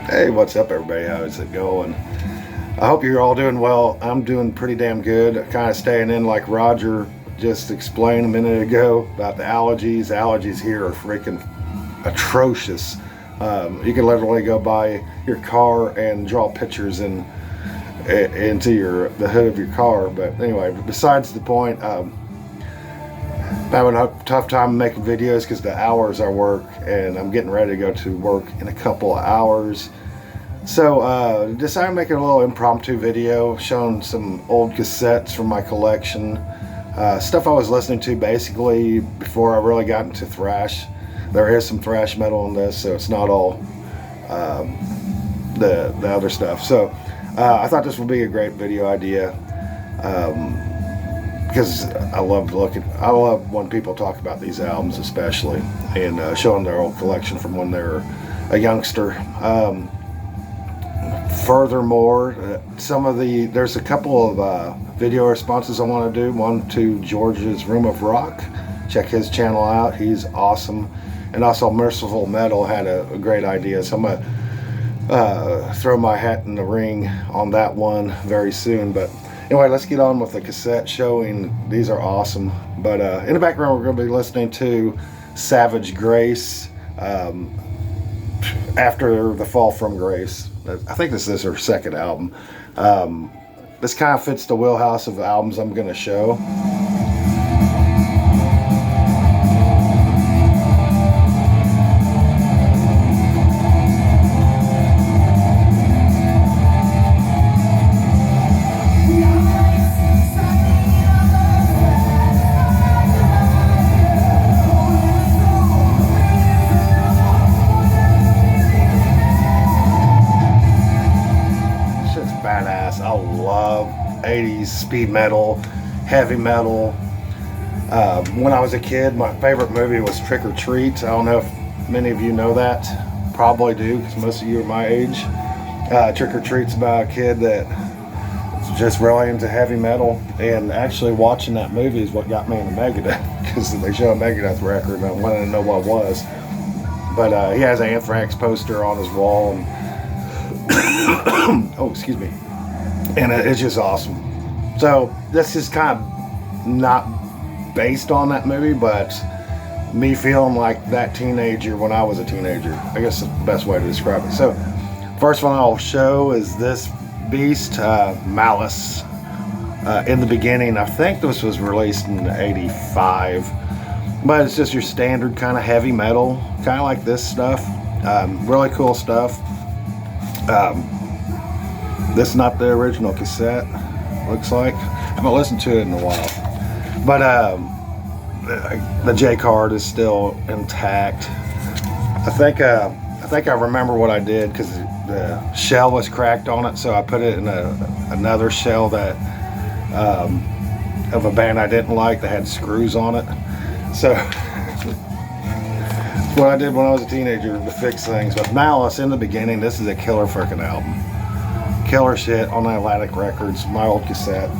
Hey, what's up, everybody? How's it going? I hope you're all doing well. I'm doing pretty damn good. Kind of staying in like Roger just explained a minute ago about the allergies. Allergies here are freaking atrocious. You can literally go by your car and draw pictures into the hood of your car. But anyway, besides the point, I'm having a tough time making videos because the hours I work, and I'm getting ready to go to work in a couple of hours. So decided to make a little impromptu video showing some old cassettes from my collection. Stuff I was listening to basically before I really got into thrash. There is some thrash metal in this, so it's not all the other stuff. So I thought this would be a great video idea. Because I love when people talk about these albums, especially, and showing their old collection from when they were a youngster. Furthermore, there's a couple of video responses I want to do. One to George's Room of Rock. Check his channel out; he's awesome. And also, Merciful Metal had a great idea, so I'm gonna throw my hat in the ring on that one very soon. But anyway, let's get on with the cassette showing. These are awesome. But in the background, we're going to be listening to Savage Grace, After the Fall from Grace. I think this is her second album. This kind of fits the wheelhouse of albums I'm going to show. Badass. I love 80s speed metal, heavy metal. When I was a kid, my favorite movie was Trick or Treat. I don't know if many of you know that. Probably do, because most of you are my age. Trick or Treat's about a kid that's just really into heavy metal, and actually watching that movie is what got me into Megadeth, because they show a Megadeth record and I wanted to know what it was. But he has an Anthrax poster on his wall, and oh, excuse me. And it's just awesome. So this is kind of not based on that movie, but me feeling like that teenager when I was a teenager. I guess that's the best way to describe it. So first one I'll show is this beast, Malice. In the Beginning. I think this was released in '85, but it's just your standard kind of heavy metal, kind of like this stuff. Really cool stuff. This is not the original cassette, looks like. I haven't listened to it in a while. But the J card is still intact. I think I remember what I did, because the shell was cracked on it, so I put it in another shell that of a band I didn't like that had screws on it. So what I did when I was a teenager to fix things. But Malice, In the Beginning, this is a killer freaking album. Killer shit on Atlantic Records, my old cassette.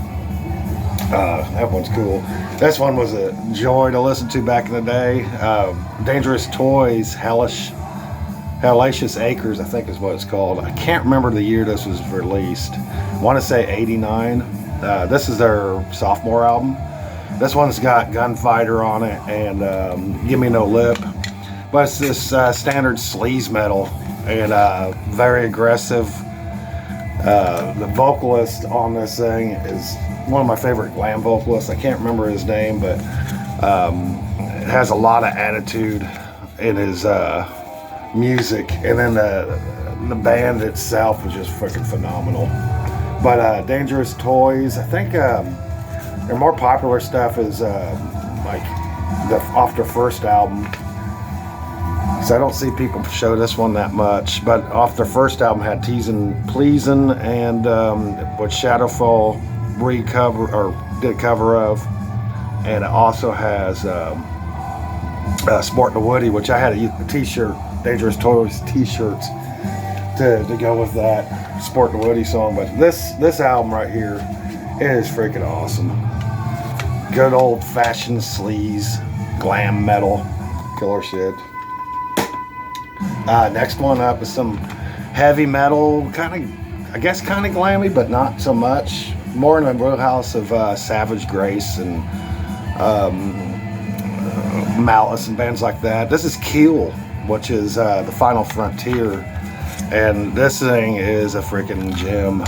That one's cool. This one was a joy to listen to back in the day. Dangerous Toys, Hellacious Acres, I think is what it's called. I can't remember the year this was released. I want to say '89. This is their sophomore album. This one's got Gunfighter on it and Give Me No Lip. But it's this standard sleaze metal, and very aggressive. The vocalist on this thing is one of my favorite glam vocalists. I can't remember his name, but it has a lot of attitude in his music. And then the band itself is just freaking phenomenal. But Dangerous Toys, I think their more popular stuff is like off their first album. So I don't see people show this one that much, but off their first album had Teasin' Pleasin', and what Shadowfall did a cover of, and it also has Sportin' the Woody, which I had a t-shirt, Dangerous Toys t-shirts to go with that Sportin' the Woody song. But this album right here is freaking awesome. Good old-fashioned sleaze, glam metal, killer shit. Next one up is some heavy metal, kind of, I guess, kind of glammy, but not so much. More in the wheelhouse of Savage Grace and Malice and bands like that. This is Keel, which is the Final Frontier, and this thing is a freaking gem.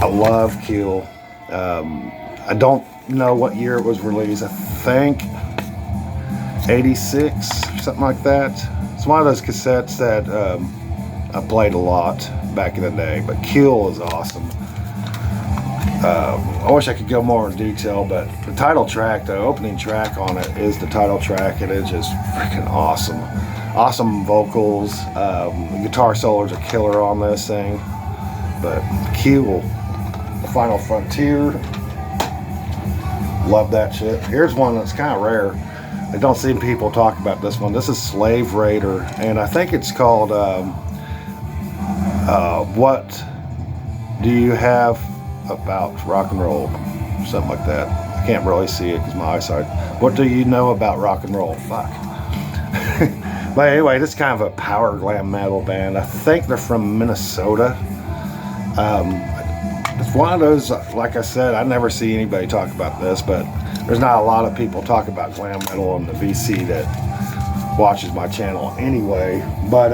I love Keel. I don't know what year it was released. I think 86, something like that. It's one of those cassettes that I played a lot back in the day, but Keel is awesome. I wish I could go more in detail, but the title track, the opening track on it is the title track, and it's just freaking awesome. Awesome vocals. The guitar solos are killer on this thing. But Keel, the Final Frontier, love that shit. Here's one that's kind of rare. I don't see people talk about this one. This is Slave Raider, and I think it's called What Do You Have About Rock and Roll? Something like that. I can't really see it because my eyesight. What do you know about rock and roll? Fuck. But anyway, this is kind of a power glam metal band. I think they're from Minnesota. It's one of those, like I said, I never see anybody talk about this, but there's not a lot of people talk about glam metal on the VC that watches my channel anyway. But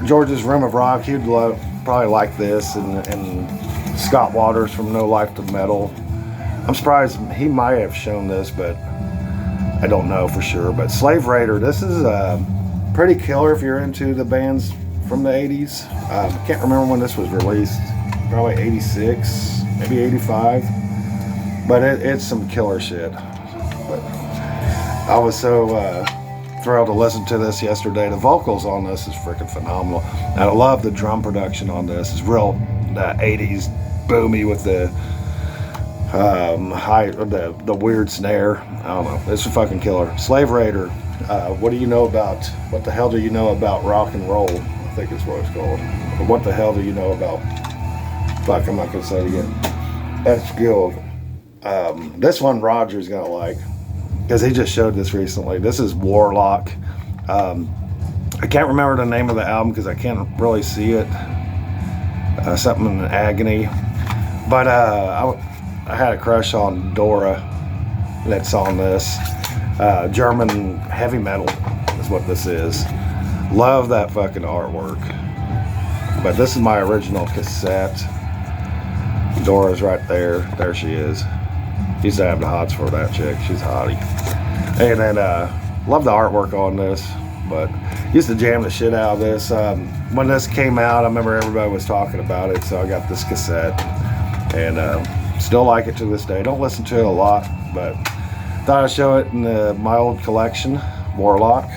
George's Room of Rock, he'd probably like this, and Scott Waters from No Life to Metal. I'm surprised he might have shown this, but I don't know for sure. But Slave Raider, this is pretty killer if you're into the bands from the 80s. I can't remember when this was released. Probably 86, maybe 85. But it's some killer shit. But I was so thrilled to listen to this yesterday. The vocals on this is freaking phenomenal. And I love the drum production on this. It's real 80s boomy with the high, the weird snare. I don't know. It's a fucking killer. Slave Raider. What the hell do you know about rock and roll? I think is what it's called. Or what the hell do you know about? Fuck, I'm not gonna say it again. That's good. This one Roger's gonna like, because he just showed this recently. This is Warlock. I can't remember the name of the album because I can't really see it. Something in Agony. But I had a crush on Dora that's on this. German heavy metal is what this is. Love that fucking artwork. But this is my original cassette. Dora's right there. There she is. Used to have the hots for that chick. She's a hottie. And then love the artwork on this. But used to jam the shit out of this. When this came out, I remember everybody was talking about it, so I got this cassette. And still like it to this day. Don't listen to it a lot, but thought I'd show it in my old collection, Warlock.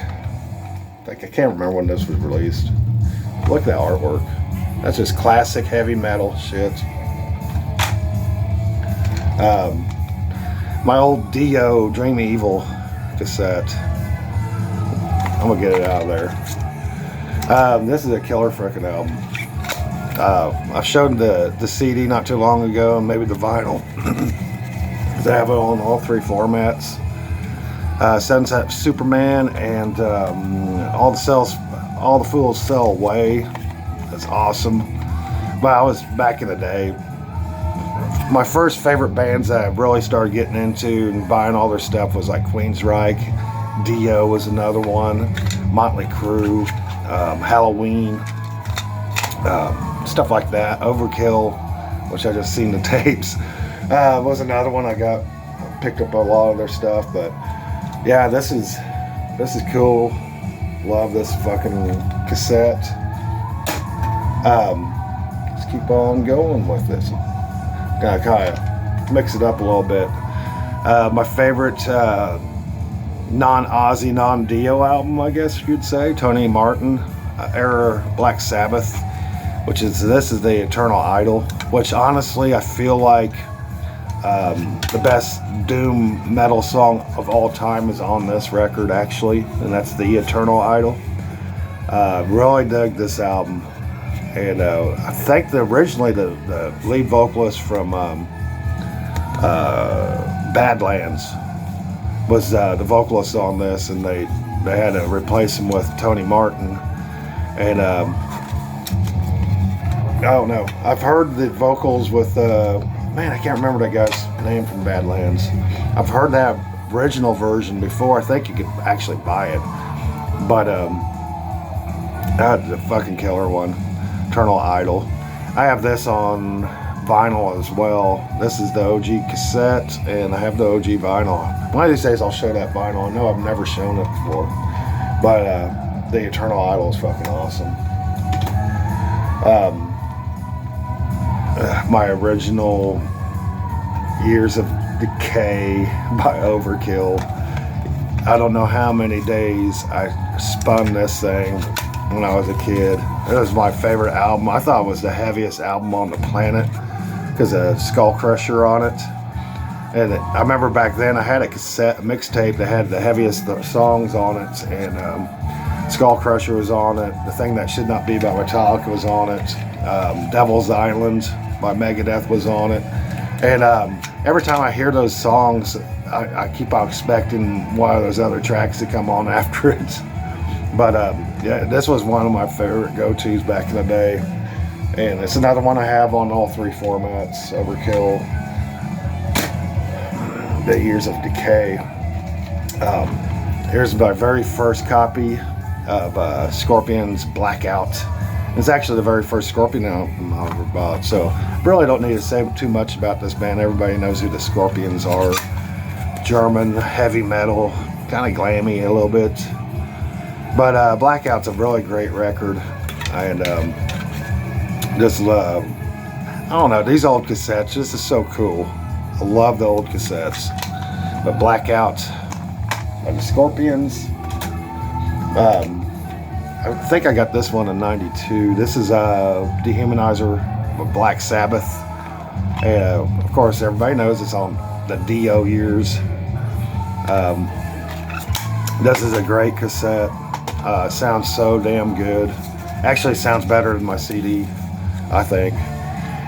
I can't remember when this was released. Look at that artwork. That's just classic heavy metal shit. My old Dio Dream Evil cassette. I'm gonna get it out of there. This is a killer frickin' album. I showed the CD not too long ago, and maybe the vinyl. They have it on all three formats. Sunset Superman and All the Fools Sell Away. That's awesome. But I was back in the day. My first favorite bands that I really started getting into and buying all their stuff was like Queensryche, Dio was another one, Motley Crue, Halloween, stuff like that. Overkill, which I just seen the tapes, was another one. Picked up a lot of their stuff, but yeah, this is cool. Love this fucking cassette. Let's keep on going with this. Gotta kind of mix it up a little bit. My favorite non-Ozzy, non-Dio album, I guess you'd say, Tony Martin era Black Sabbath, this is the Eternal Idol, which honestly I feel like the best doom metal song of all time is on this record, actually, and that's the Eternal Idol. Really dug this album. And I think originally the lead vocalist from Badlands was the vocalist on this, and they had to replace him with Tony Martin. And oh no, I've heard the vocals with man, I can't remember that guy's name from Badlands. I've heard that original version before. I think you could actually buy it, but that's a fucking killer one. Eternal Idol. I have this on vinyl as well. This is the OG cassette, and I have the OG vinyl. One of these days I'll show that vinyl. I know I've never shown it before, but the Eternal Idol is fucking awesome. My original Years of Decay by Overkill. I don't know how many days I spun this thing when I was a kid. It was my favorite album. I thought it was the heaviest album on the planet because of Skull Crusher on it. And I remember back then I had a cassette mixtape that had the heaviest songs on it, and Skull Crusher was on it. The Thing That Should Not Be by Metallica was on it. Devil's Island by Megadeth was on it. And every time I hear those songs, I keep on expecting one of those other tracks to come on after it. But yeah, this was one of my favorite go-tos back in the day. And it's another one I have on all three formats. Overkill, the Years of Decay. Here's my very first copy of Scorpion's Blackout. It's actually the very first Scorpion album I ever bought. So I really don't need to say too much about this band. Everybody knows who the Scorpions are. German, heavy metal, kind of glammy a little bit. But Blackout's a really great record. And just love, I don't know, these old cassettes, this is so cool. I love the old cassettes. But Blackout by the Scorpions. I think I got this one in '92. This is Dehumanizer with Black Sabbath. Of course, everybody knows it's on the Dio years. This is a great cassette. Sounds so damn good. Actually sounds better than my CD, I think.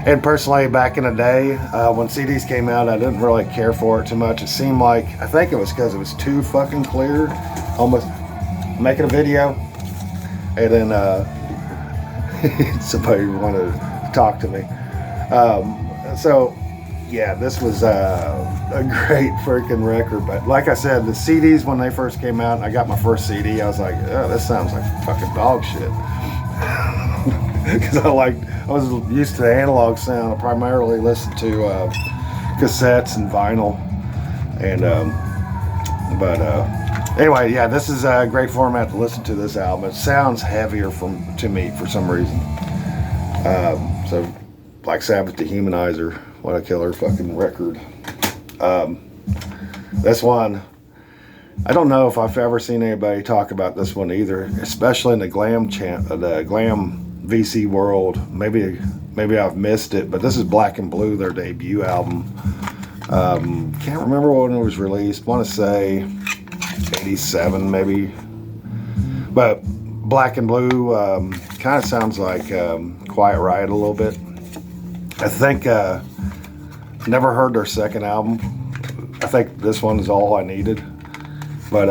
And personally, back in the day, when CDs came out, I didn't really care for it too much. It seemed like, I think it was because it was too fucking clear. Almost making a video, and then somebody wanted to talk to me. So yeah, this was a great freaking record. But like I said, the CDs, when they first came out, I got my first CD, I was like, oh, this sounds like fucking dog shit. Because I was used to the analog sound. I primarily listened to cassettes and vinyl. And anyway, yeah, this is a great format to listen to this album. It sounds heavier to me for some reason. So Black Sabbath, Dehumanizer, what a killer fucking record. This one, I don't know if I've ever seen anybody talk about this one either, especially in the glam VC world. Maybe I've missed it, but this is Black and Blue, their debut album. Can't remember when it was released. Want to say 87 maybe. But Black and Blue kind of sounds like Quiet Riot a little bit. I think never heard their second album. I think this one is all I needed. But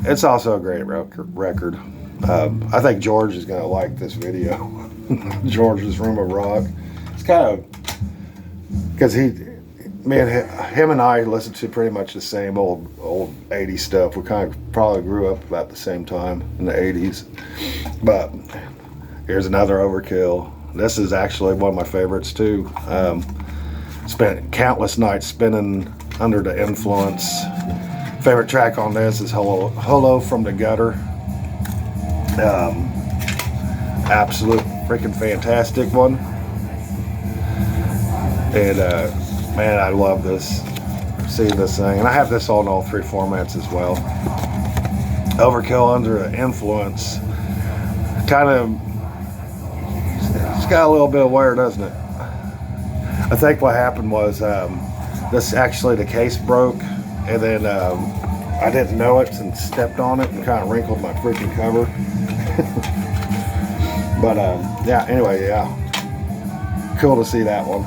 it's also a great record. I think George is going to like this video. George's Room of Rock. It's kind of, because him and I listened to pretty much the same old 80s stuff. We kind of probably grew up about the same time in the 80s. But here's another Overkill. This is actually one of my favorites too. Spent countless nights spinning under the influence. Favorite track on this is Hello from the Gutter. Absolute freaking fantastic one. And man, I love this. Seeing this thing, and I have this on all three formats as well. Overkill Under the Influence. Kind of, it's got a little bit of wear, doesn't it? I think what happened was this actually, the case broke, and then I didn't know it and stepped on it and kind of wrinkled my freaking cover. But yeah, anyway, yeah, cool to see that one.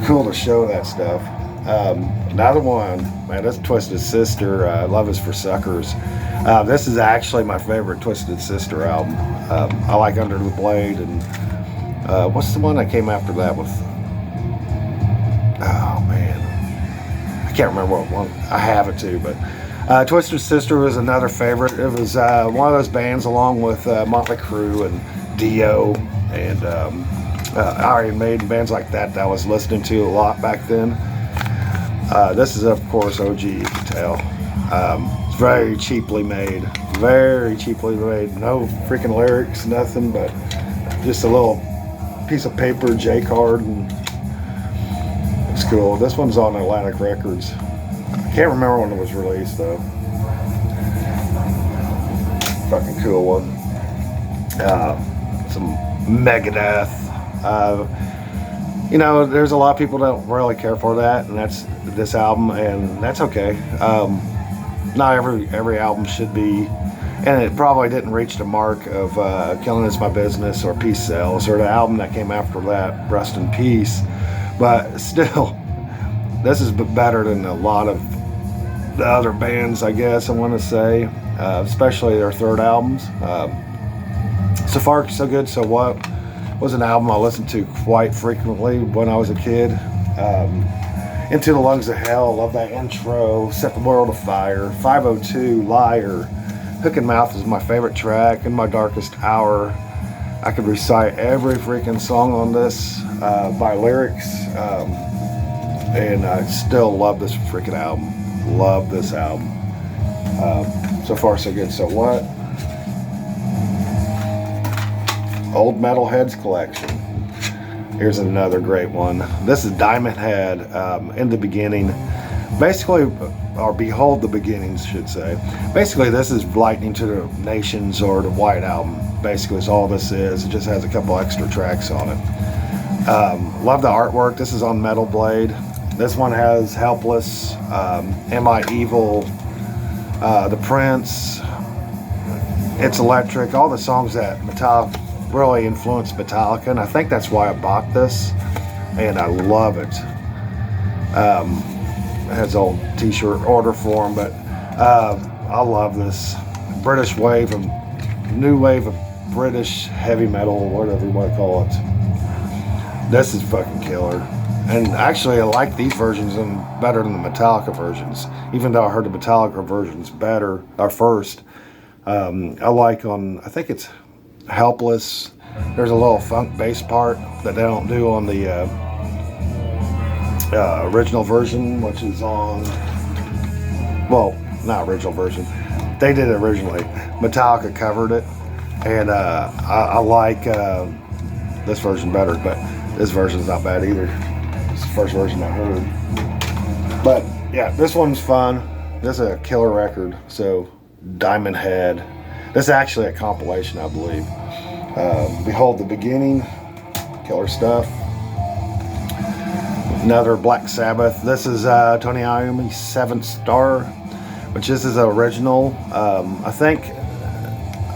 Cool to show that stuff. Another one, man, this Twisted Sister, Love Is For Suckers. This is actually my favorite Twisted Sister album. I like Under the Blade, and what's the one that came after that with? Oh man, I can't remember what one. I have it too, but Twisted Sister was another favorite. It was one of those bands along with Motley Crue and Dio and Iron Maiden, bands like that I was listening to a lot back then. This is, of course, OG, you can tell. It's very cheaply made. Very cheaply made. No freaking lyrics, nothing, but just a little piece of paper, J card, and it's cool. This one's on Atlantic Records. I can't remember when it was released, though. Fucking cool one. Some Megadeth. You know, there's a lot of people that don't really care for that, and that's this album, and that's okay. Not every album should be, and it probably didn't reach the mark of Killing Is My Business or Peace Sells or the album that came after that, Rust in Peace. But still, this is better than a lot of the other bands, I guess I want to say, especially their third albums. So Far, So Good, So What was an album I listened to quite frequently when I was a kid. Into the Lungs of Hell, love that intro. Set the World Afire. 502, Liar. Hook and Mouth is my favorite track. In My Darkest Hour. I could recite every freaking song on this by lyrics. And I still love this freaking album. Love this album. So Far, So Good, So What? Old Metalheads Collection. Here's another great one. This is Diamond Head, In the Beginning. Basically, or Behold the Beginnings, should say. Basically, this is Lightning to the Nations or the White Album. Basically, is all this is. It just has a couple extra tracks on it. Love the artwork. This is on Metal Blade. This one has Helpless, Am I Evil, The Prince, It's Electric, all the songs that Metallica really influenced Metallica, and I think that's why I bought this, and I love it. It has old t-shirt order form, but I love this British wave of new wave of British heavy metal, or whatever you want to call it. This is fucking killer, and actually I like these versions better than the Metallica versions, even though I heard the Metallica versions better or first. I like on, I think it's Helpless, there's a little funk bass part that they don't do on the original version, which is on, well, not original version, they did it originally, Metallica covered it, and I like this version better, but this version's not bad either. It's the first version I heard, but yeah, this one's fun. This is a killer record. So Diamond Head, this is actually a compilation, I believe. Behold the Beginning, killer stuff. Another Black Sabbath. This is Tony Iommi's 7th Star, which this is the original. I think,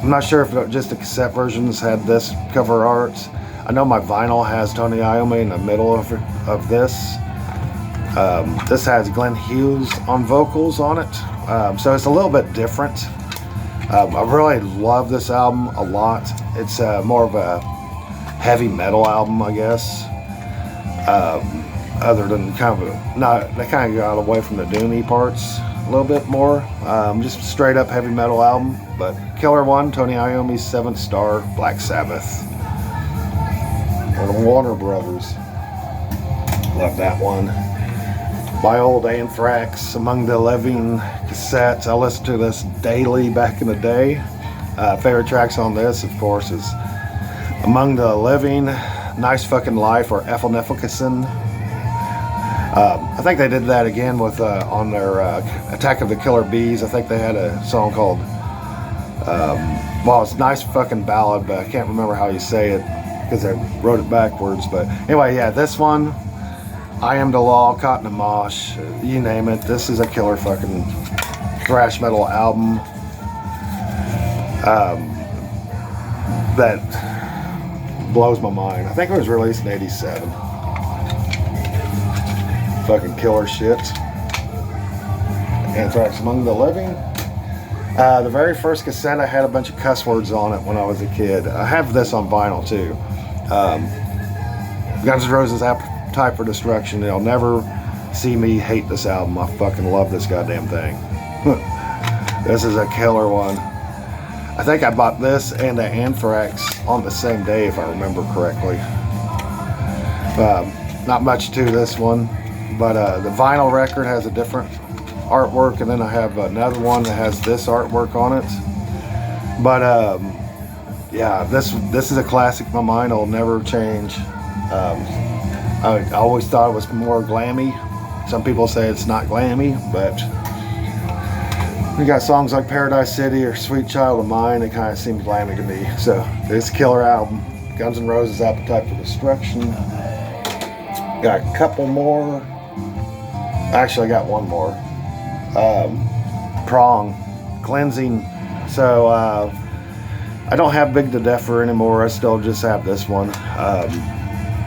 I'm not sure if just the cassette versions had this cover art. I know my vinyl has Tony Iommi in the middle of this. This has Glenn Hughes on vocals on it, so it's a little bit different. I really love this album a lot. It's more of a heavy metal album, I guess. Other than kind of they kind of got away from the doomy parts a little bit more. Just straight up heavy metal album, but killer one. Tony Iommi's 7th Star, Black Sabbath. Or the Warner Brothers. Love that one. My old Anthrax, Among the Living Cassette. I listened to this daily back in the day. Favorite tracks on this, of course, is Among the Living, Nice Fucking Life, or Effelneffelkissen. I think they did that again with on their Attack of the Killer Bees. I think they had a song called, well, it's Nice Fucking Ballad, but I can't remember how you say it because I wrote it backwards. But anyway, yeah, this one, I Am the Law, Caught in a Mosh, you name it. This is a killer fucking thrash metal album that blows my mind. I think it was released in '87. Fucking killer shit. Anthrax Among the Living. The very first cassette, I had a bunch of cuss words on it when I was a kid. I have this on vinyl too. Guns N' Roses' Appetite for Destruction. They'll never see me hate this album. I fucking love this goddamn thing. This is a killer one. I think I bought this and the Anthrax on the same day, if I remember correctly. Not much to this one, but the vinyl record has a different artwork, and then I have another one that has this artwork on it. But yeah, this is a classic in my mind. It'll never change. I always thought it was more glammy. Some people say it's not glammy, but we got songs like Paradise City or Sweet Child of Mine. It kind of seems glammy to me. So it's a killer album. Guns N' Roses' Appetite for Destruction. Got a couple more. Actually, I got one more. Prong. Cleansing. So I don't have Big to Defer anymore. I still just have this one.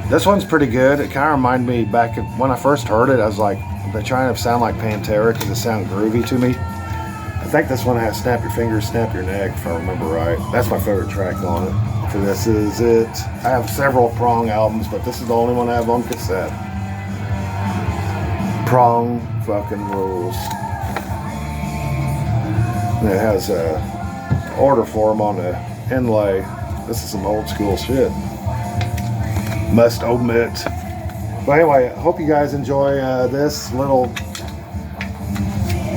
This one's pretty good. It kind of reminded me back when I first heard it. I was like, they're trying to sound like Pantera because it sounded groovy to me. I think this one has Snap Your Fingers, Snap Your Neck, if I remember right. That's my favorite track on it. So this is it. I have several Prong albums, but this is the only one I have on cassette. Prong fucking rules. And it has a order form on the inlay. This is some old school shit. Must omit. But anyway, I hope you guys enjoy this little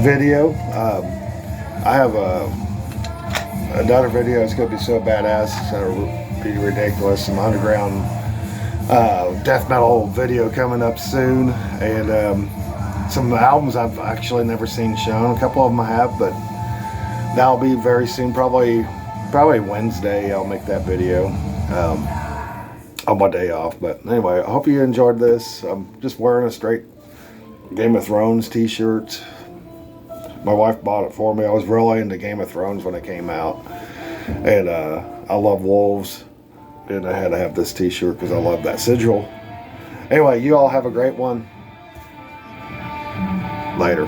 video. I have another video. It's going to be so badass. It's going to be ridiculous. Some underground death metal video coming up soon. And some albums I've actually never seen shown. A couple of them I have, but that'll be very soon. Probably Wednesday I'll make that video. On my day off. But anyway, I hope you enjoyed this. I'm just wearing a straight Game of Thrones t-shirt. My wife bought it for me. I was really into Game of Thrones when it came out, and I love wolves, and I had to have this t-shirt because I love that sigil. Anyway, you all have a great one. Later.